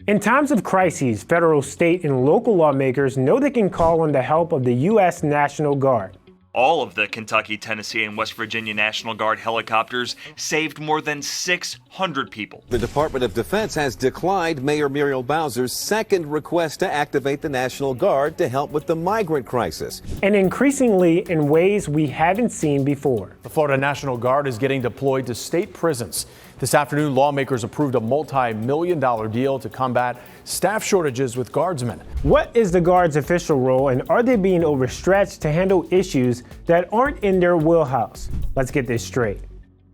In times of crises, federal, state, and local lawmakers know they can call on the help of the U.S. National Guard. All of the Kentucky, Tennessee, and West Virginia National Guard helicopters saved more than 600 people. The Department of Defense has declined Mayor Muriel Bowser's second request to activate the National Guard to help with the migrant crisis. And increasingly in ways we haven't seen before. The Florida National Guard is getting deployed to state prisons. This afternoon, lawmakers approved a multi-million-dollar deal to combat staff shortages with guardsmen. What is the Guard's official role, and are they being overstretched to handle issues that aren't in their wheelhouse? Let's get this straight.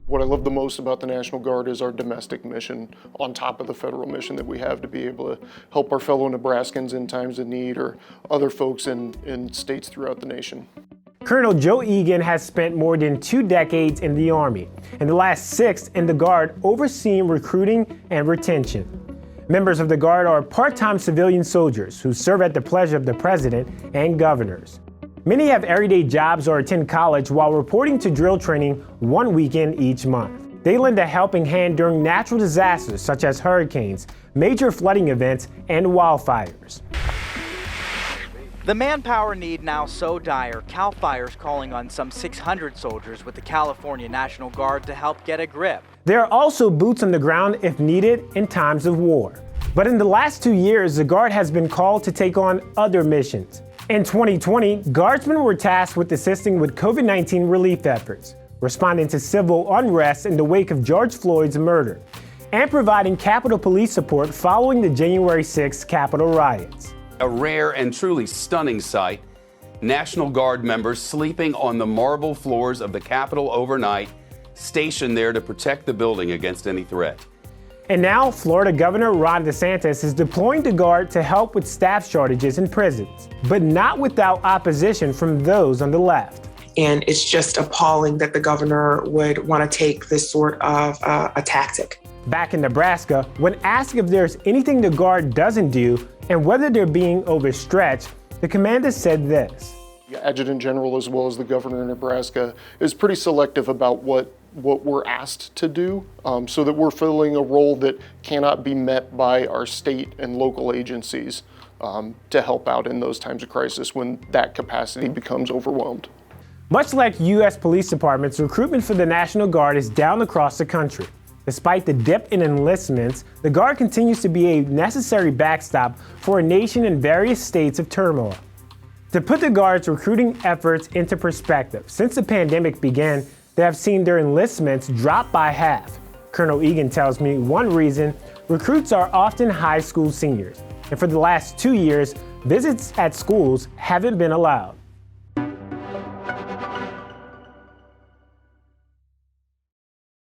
What I love the most about the National Guard is our domestic mission on top of the federal mission that we have to be able to help our fellow Nebraskans in times of need or other folks in states throughout the nation. Colonel Joe Egan has spent more than 2 decades in the Army, and the last 6 in the Guard overseeing recruiting and retention. Members of the Guard are part-time civilian soldiers who serve at the pleasure of the president and governors. Many have everyday jobs or attend college while reporting to drill training 1 weekend each month. They lend a helping hand during natural disasters such as hurricanes, major flooding events, and wildfires. The manpower need now so dire, CAL FIRE's calling on some 600 soldiers with the California National Guard to help get a grip. There are also boots on the ground if needed in times of war. But in the last 2 years, the Guard has been called to take on other missions. In 2020, Guardsmen were tasked with assisting with COVID-19 relief efforts, responding to civil unrest in the wake of George Floyd's murder, and providing Capitol Police support following the January 6th Capitol riots. A rare and truly stunning sight. National Guard members sleeping on the marble floors of the Capitol overnight, stationed there to protect the building against any threat. And now, Florida Governor Ron DeSantis is deploying the Guard to help with staff shortages in prisons, but not without opposition from those on the left. And it's just appalling that the governor would want to take this sort of a tactic. Back in Nebraska, when asked if there's anything the Guard doesn't do and whether they're being overstretched, the commander said this. The Adjutant General, as well as the governor of Nebraska, is pretty selective about what we're asked to do, so that we're filling a role that cannot be met by our state and local agencies to help out in those times of crisis when that capacity becomes overwhelmed. Much like U.S. police departments, recruitment for the National Guard is down across the country. Despite the dip in enlistments, the Guard continues to be a necessary backstop for a nation in various states of turmoil. To put the Guard's recruiting efforts into perspective, since the pandemic began, they have seen their enlistments drop by half. Colonel Egan tells me one reason: recruits are often high school seniors, and for the last 2 years, visits at schools haven't been allowed.